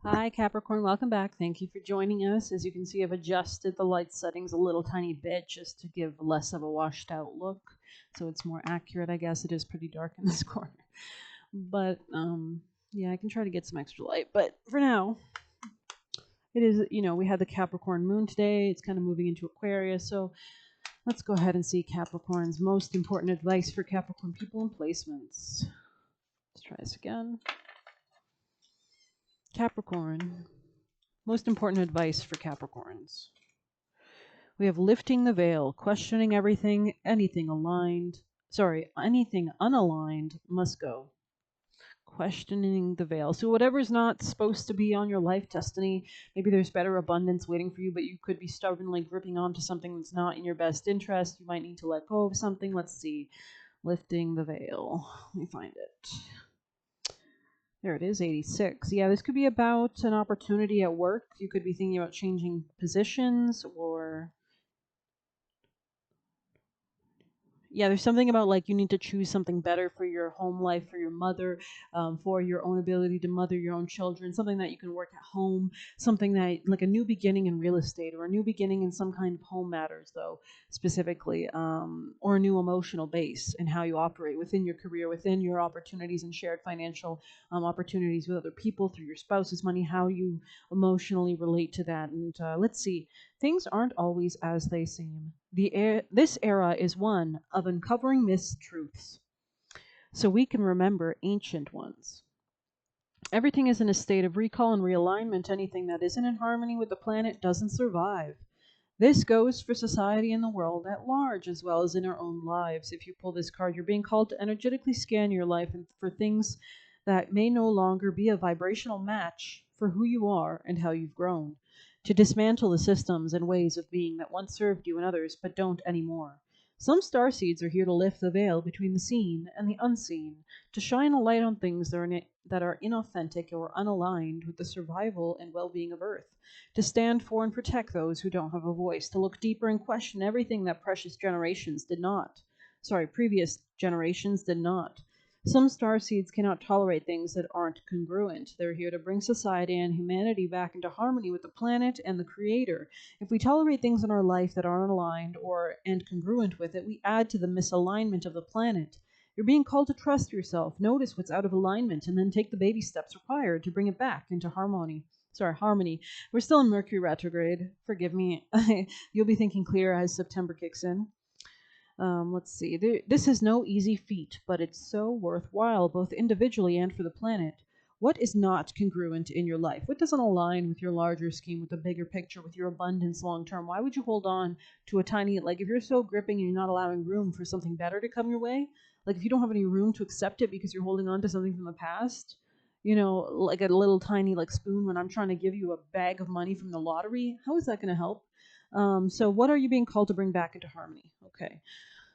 Hi, Capricorn. Welcome back. Thank you for joining us. As you can see, I've adjusted the light settings a little tiny bit just to give less of a washed out look. So it's more accurate, I guess. It is pretty dark in this corner. But, yeah, I can try to get some extra light. But for now, it is, we had the Capricorn moon today. It's kind of moving into Aquarius. So let's go ahead and see Capricorn's most important advice for Capricorn people and placements. Let's try this again. Capricorn. Most important advice for Capricorns. We have lifting the veil, questioning everything, anything unaligned must go. Questioning the veil. So whatever's not supposed to be on your life destiny, maybe there's better abundance waiting for you, but you could be stubbornly gripping onto something that's not in your best interest. You might need to let go of something. Let's see. Lifting the veil. Let me find it. There it is, 86. Yeah, this could be about an opportunity at work. You could be thinking about changing positions or yeah, there's something about like you need to choose something better for your home life, for your mother, for your own ability to mother your own children, something that you can work at home, something that like a new beginning in real estate or a new beginning in some kind of home matters, though, specifically, or a new emotional base in how you operate within your career, within your opportunities and shared financial opportunities with other people through your spouse's money, how you emotionally relate to that. And let's see. Things aren't always as they seem. This era is one of uncovering mistruths, so we can remember ancient ones. Everything is in a state of recall and realignment. Anything that isn't in harmony with the planet doesn't survive. This goes for society and the world at large, as well as in our own lives. If you pull this card, you're being called to energetically scan your life and for things that may no longer be a vibrational match for who you are and how you've grown. To dismantle the systems and ways of being that once served you and others, but don't anymore. Some star seeds are here to lift the veil between the seen and the unseen, to shine a light on things that are inauthentic or unaligned with the survival and well being of Earth, to stand for and protect those who don't have a voice, to look deeper and question everything that previous generations did not. Some star seeds cannot tolerate things that aren't congruent. They're here to bring society and humanity back into harmony with the planet and the Creator. If we tolerate things in our life that aren't aligned and congruent with it, we add to the misalignment of the planet. You're being called to trust yourself, notice what's out of alignment, and then take the baby steps required to bring it back into harmony. We're still in Mercury retrograde. Forgive me. You'll be thinking clear as September kicks in. Let's see. This is no easy feat, but it's so worthwhile, both individually and for the planet. What is not congruent in your life? What doesn't align with your larger scheme, with the bigger picture, with your abundance long term? Why would you hold on to a tiny, like if you're so gripping and you're not allowing room for something better to come your way, like if you don't have any room to accept it because you're holding on to something from the past, like a little tiny like spoon when I'm trying to give you a bag of money from the lottery, how is that going to help? So what are you being called to bring back into harmony? Okay.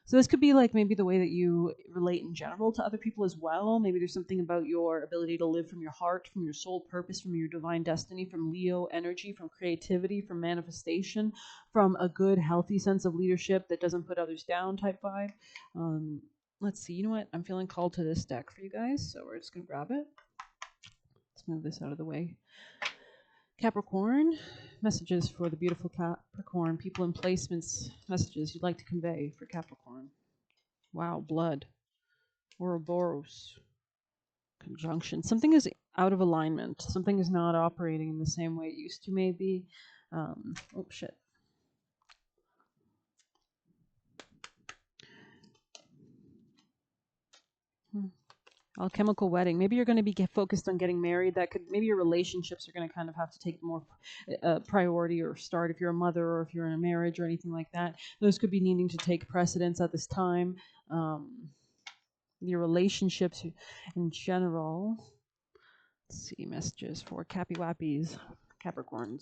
So this could be like maybe the way that you relate in general to other people as well. Maybe there's something about your ability to live from your heart, from your soul purpose, from your divine destiny, from Leo energy, from creativity, from manifestation, from a good, healthy sense of leadership that doesn't put others down type vibe. Let's see. You know what? I'm feeling called to this deck for you guys, so we're just going to grab it. Let's move this out of the way. Capricorn, messages for the beautiful Capricorn, people and placements, messages you'd like to convey for Capricorn. Wow, blood. Ouroboros. Conjunction. Something is out of alignment. Something is not operating in the same way it used to, maybe. Oh, shit. Alchemical wedding. Maybe you're going to be focused on getting married. That could maybe your relationships are going to kind of have to take more priority or start if you're a mother or if you're in a marriage or anything like that. Those could be needing to take precedence at this time. Your relationships in general. Let's see, messages for Cappy Wappies, Capricorn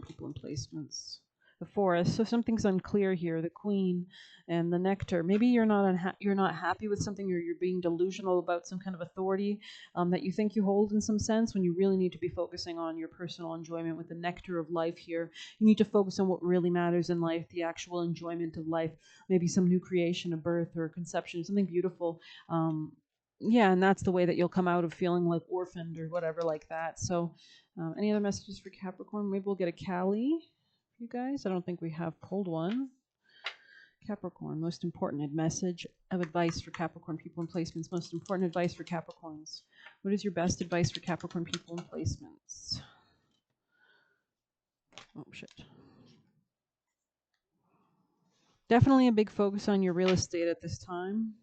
people and placements. The Forest. So something's unclear here. The Queen and the Nectar. Maybe you're not happy with something, or you're being delusional about some kind of authority that you think you hold in some sense, when you really need to be focusing on your personal enjoyment with the nectar of life here. You need to focus on what really matters in life, the actual enjoyment of life. Maybe some new creation, a birth or a conception, something beautiful. yeah, and that's the way that you'll come out of feeling like orphaned or whatever like that. So, any other messages for Capricorn? Maybe we'll get a Cali for you guys. I don't think we have pulled one. Capricorn, most important message of advice for Capricorn people in placements. Most important advice for Capricorns. What is your best advice for Capricorn people in placements? Oh, shit. Definitely a big focus on your real estate at this time.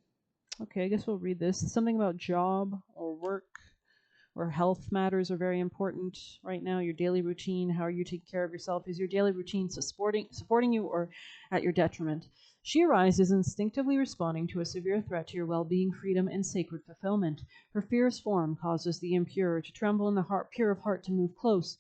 Okay, I guess we'll read this. Something about job or work or health matters are very important right now. Your daily routine, how are you taking care of yourself? Is your daily routine supporting you or at your detriment? She arises instinctively responding to a severe threat to your well-being, freedom, and sacred fulfillment. Her fierce form causes the impure to tremble and the heart pure of heart to move close.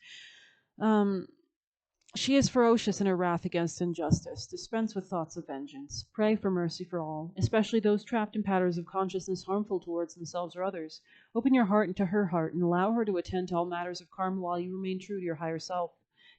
She is ferocious in her wrath against injustice. Dispense with thoughts of vengeance. Pray for mercy for all, especially those trapped in patterns of consciousness harmful towards themselves or others. Open your heart into her heart and allow her to attend to all matters of karma while you remain true to your higher self.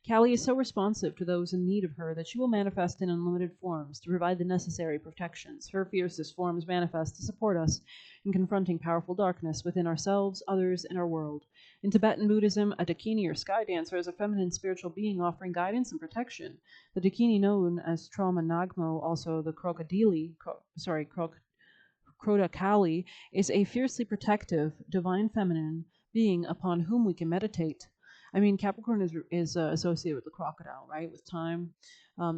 Callie is so responsive to those in need of her that she will manifest in unlimited forms to provide the necessary protections. Her fiercest forms manifest to support us in confronting powerful darkness within ourselves, others, and our world. In Tibetan Buddhism, a dakini or sky dancer is a feminine spiritual being offering guidance and protection. The dakini, known as Trauma Nagmo, also the Krodakali, is a fiercely protective, divine feminine being upon whom we can meditate. I mean, Capricorn is associated with the crocodile, right? With time,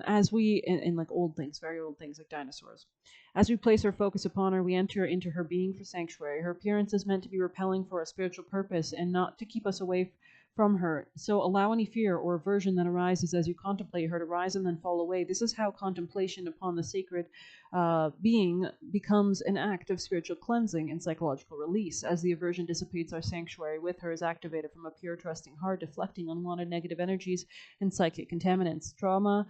as we in like old things, very old things like dinosaurs. As we place our focus upon her, we enter into her being for sanctuary. Her appearance is meant to be repelling for a spiritual purpose and not to keep us away from her. So allow any fear or aversion that arises as you contemplate her to rise and then fall away. This is how contemplation upon the sacred being becomes an act of spiritual cleansing and psychological release. As the aversion dissipates, our sanctuary with her is activated from a pure, trusting heart, deflecting unwanted negative energies and psychic contaminants. Troma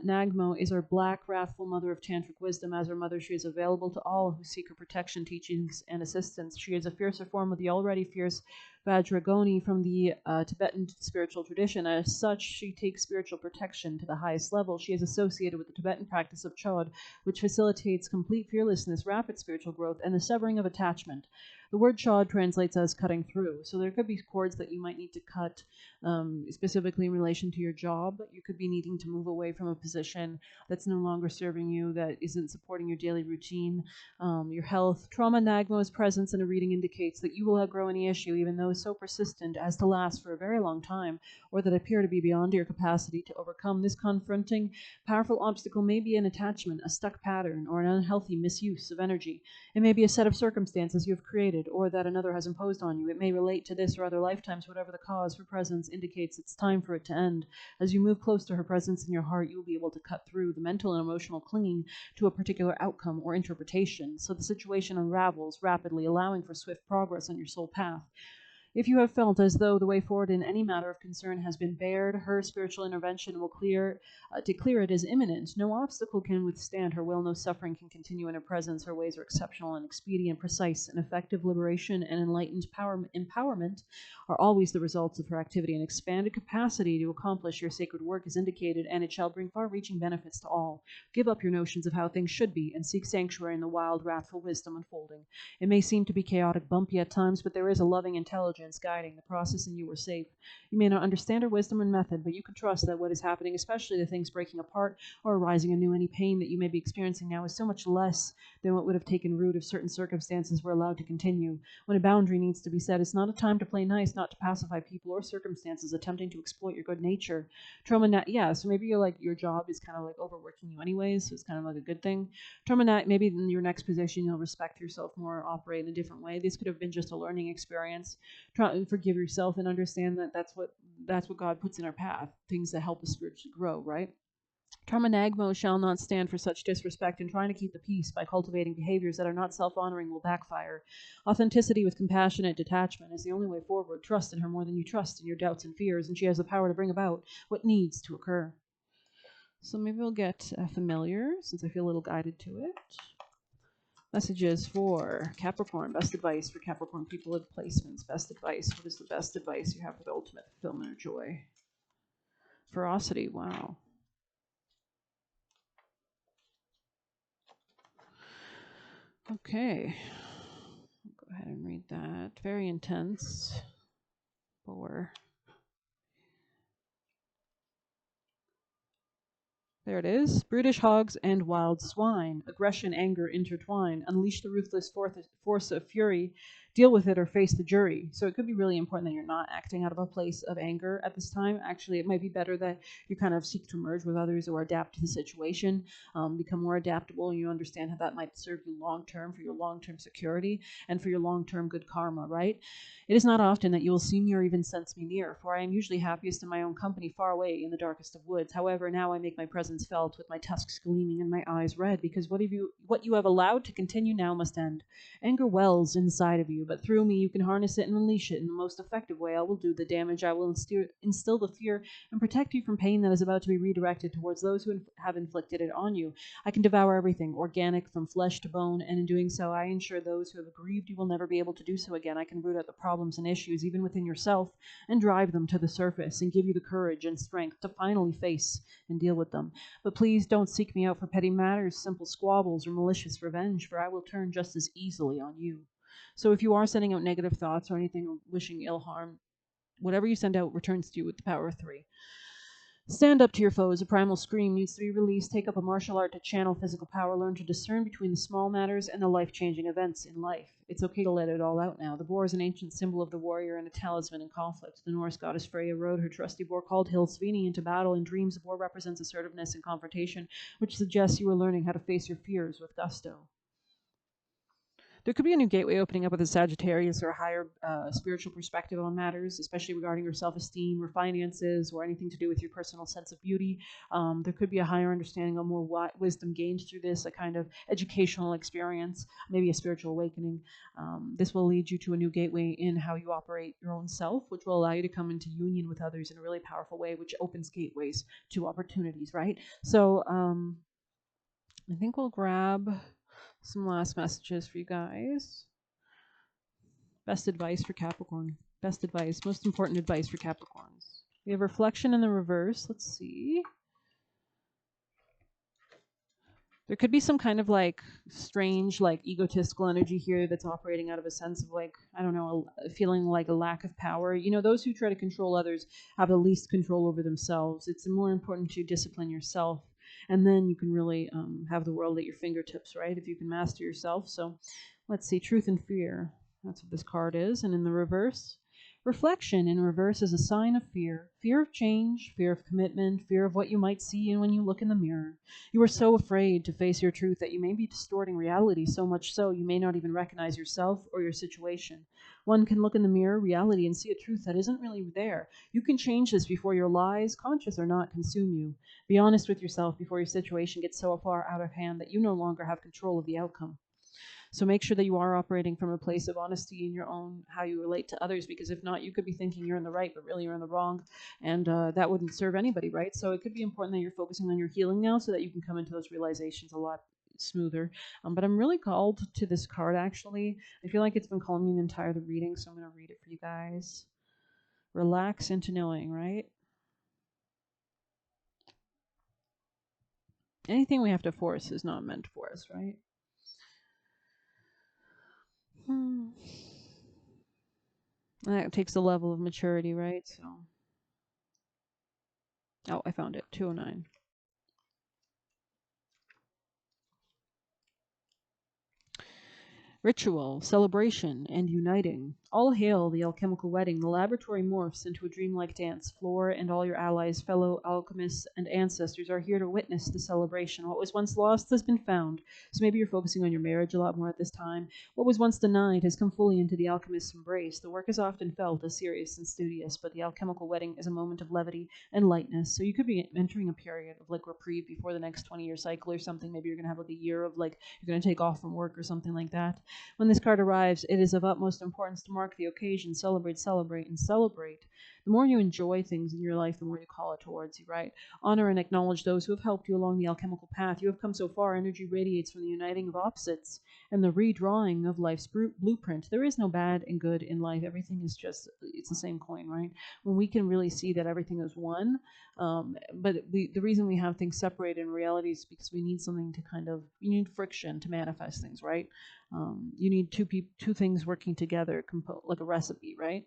Nagmo is our black, wrathful mother of tantric wisdom. As our mother, she is available to all who seek her protection, teachings, and assistance. She is a fiercer form of the already fierce Vajragoni from the Tibetan spiritual tradition. As such, she takes spiritual protection to the highest level. She is associated with the Tibetan practice of Chod, which facilitates complete fearlessness, rapid spiritual growth, and the severing of attachment. The word Chod translates as cutting through. So there could be cords that you might need to cut, specifically in relation to your job. You could be needing to move away from a position that's no longer serving you, that isn't supporting your daily routine, your health. Trauma Nagmo's presence in a reading indicates that you will outgrow any issue, even though so persistent as to last for a very long time, or that appear to be beyond your capacity to overcome. This confronting, powerful obstacle may be an attachment, a stuck pattern, or an unhealthy misuse of energy. It may be a set of circumstances you have created or that another has imposed on you. It may relate to this or other lifetimes. Whatever the cause, her presence indicates it's time for it to end. As you move close to her presence in your heart, you will be able to cut through the mental and emotional clinging to a particular outcome or interpretation, so the situation unravels rapidly, allowing for swift progress on your soul path. If you have felt as though the way forward in any matter of concern has been barred, her spiritual intervention will declare it as imminent. No obstacle can withstand her will, no suffering can continue in her presence. Her ways are exceptional and expedient, precise, and effective. Liberation and enlightened empowerment are always the results of her activity. An expanded capacity to accomplish your sacred work is indicated, and it shall bring far-reaching benefits to all. Give up your notions of how things should be, and seek sanctuary in the wild, wrathful wisdom unfolding. It may seem to be chaotic, bumpy at times, but there is a loving intelligence guiding the process, and you are safe. You may not understand her wisdom and method, but you can trust that what is happening, especially the things breaking apart or arising anew, any pain that you may be experiencing now, is so much less than what would have taken root if certain circumstances were allowed to continue. When a boundary needs to be set, it's not a time to play nice, not to pacify people or circumstances attempting to exploit your good nature. So maybe you're like, your job is kind of like overworking you anyways, so it's kind of like a good thing. Maybe in your next position you'll respect yourself more, operate in a different way. This could have been just a learning experience. Try and forgive yourself and understand that that's what God puts in our path, things that help us spiritually grow, right? Nagmo shall not stand for such disrespect, and trying to keep the peace by cultivating behaviors that are not self-honoring will backfire. Authenticity with compassionate detachment is the only way forward. Trust in her more than you trust in your doubts and fears, and she has the power to bring about what needs to occur. So maybe we'll get familiar, since I feel a little guided to it. Messages for Capricorn. Best advice for Capricorn people with placements. Best advice. What is the best advice you have for the ultimate fulfillment or joy? Ferocity. Wow. Okay. ahead and read that. Very intense. 4. There it is. Brutish hogs and wild swine. Aggression, anger intertwine. Unleash the ruthless force of fury. Deal with it or face the jury. So it could be really important that you're not acting out of a place of anger at this time. Actually, it might be better that you kind of seek to merge with others or adapt to the situation, become more adaptable, and you understand how that might serve you long term for your long term security and for your long term good karma, right? It is not often that you will see me or even sense me near, for I am usually happiest in my own company far away in the darkest of woods. However, now I make my presence felt with my tusks gleaming and my eyes red, because what you have allowed to continue now must end. Anger wells inside of you, but through me you can harness it and unleash it in the most effective way. I will do the damage, I will instill the fear, and protect you from pain that is about to be redirected towards those who have inflicted it on you. I can devour everything, organic from flesh to bone, and in doing so I ensure those who have grieved you will never be able to do so again. I can root out the problems and issues even within yourself and drive them to the surface and give you the courage and strength to finally face and deal with them. But please don't seek me out for petty matters, simple squabbles, or malicious revenge, for I will turn just as easily on you. So if you are sending out negative thoughts or anything or wishing ill harm, whatever you send out returns to you with the power of 3. Stand up to your foes. A primal scream needs to be released. Take up a martial art to channel physical power. Learn to discern between the small matters and the life-changing events in life. It's okay to let it all out now. The boar is an ancient symbol of the warrior and a talisman in conflict. The Norse goddess Freya rode her trusty boar called Hilsvini into battle. In dreams, the boar represents assertiveness and confrontation, which suggests you are learning how to face your fears with gusto. There could be a new gateway opening up with a Sagittarius or a higher spiritual perspective on matters, especially regarding your self-esteem or finances or anything to do with your personal sense of beauty. There could be a higher understanding or more wisdom gained through this, a kind of educational experience, maybe a spiritual awakening. This will lead you to a new gateway in how you operate your own self, which will allow you to come into union with others in a really powerful way, which opens gateways to opportunities, right? So I think we'll grab some last messages for you guys. Best advice for Capricorn. Best advice. Most important advice for Capricorns. We have reflection in the reverse. Let's see. There could be some kind of like strange, like egotistical energy here that's operating out of a sense of like, I don't know, a feeling like a lack of power. You know, those who try to control others have the least control over themselves. It's more important to discipline yourself. And then you can really have the world at your fingertips, right? If you can master yourself. So let's see, truth and fear. That's what this card is. And in the reverse, reflection in reverse is a sign of fear. Fear of change, fear of commitment, fear of what you might see when you look in the mirror. You are so afraid to face your truth that you may be distorting reality, so much so you may not even recognize yourself or your situation. One can look in the mirror, reality, and see a truth that isn't really there. You can change this before your lies, conscious or not, consume you. Be honest with yourself before your situation gets so far out of hand that you no longer have control of the outcome. So make sure that you are operating from a place of honesty in your own, how you relate to others, because if not, you could be thinking you're in the right, but really you're in the wrong, and that wouldn't serve anybody, right? So it could be important that you're focusing on your healing now so that you can come into those realizations a lot smoother. But I'm really called to this card, actually. I feel like it's been calling me the entire the reading, so I'm going to read it for you guys. Relax into knowing, right? Anything we have to force is not meant for us, right? And that takes a level of maturity, right? So, oh, I found it. 209. Ritual, celebration, and uniting. All hail the alchemical wedding. The laboratory morphs into a dreamlike dance. Flora and all your allies, fellow alchemists, and ancestors are here to witness the celebration. What was once lost has been found. So maybe you're focusing on your marriage a lot more at this time. What was once denied has come fully into the alchemist's embrace. The work is often felt as serious and studious, but the alchemical wedding is a moment of levity and lightness. So you could be entering a period of like reprieve before the next 20-year cycle or something. Maybe you're going to have like a year of like, you're going to take off from work or something like that. When this card arrives, it is of utmost importance to mark the occasion, celebrate, celebrate, and celebrate. The more you enjoy things in your life, the more you call it towards you, right? Honor and acknowledge those who have helped you along the alchemical path. You have come so far. Energy radiates from the uniting of opposites and the redrawing of life's blueprint. There is no bad and good in life. Everything is just, it's the same coin, right? When we can really see that everything is one, but the reason we have things separated in reality is because we need something to you need friction to manifest things, right? You need two things working together, like a recipe, right?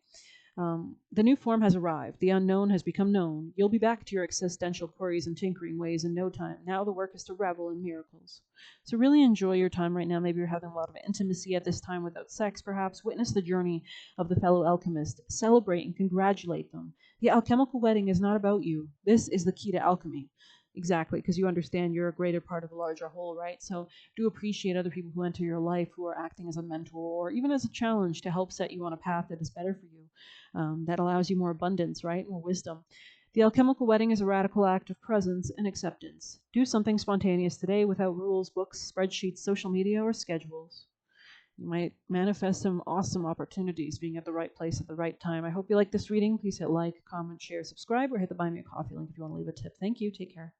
The new form has arrived. The unknown has become known. You'll be back to your existential queries and tinkering ways in no time. Now the work is to revel in miracles. So really enjoy your time right now. Maybe you're having a lot of intimacy at this time without sex, perhaps. Witness the journey of the fellow alchemist. Celebrate and congratulate them. The alchemical wedding is not about you. This is the key to alchemy. Exactly, because you understand you're a greater part of a larger whole, right? So do appreciate other people who enter your life who are acting as a mentor or even as a challenge to help set you on a path that is better for you, that allows you more abundance, right? More wisdom. The alchemical wedding is a radical act of presence and acceptance. Do something spontaneous today without rules, books, spreadsheets, social media, or schedules. You might manifest some awesome opportunities being at the right place at the right time. I hope you like this reading. Please hit like, comment, share, subscribe, or hit the Buy Me a Coffee link if you want to leave a tip. Thank you. Take care.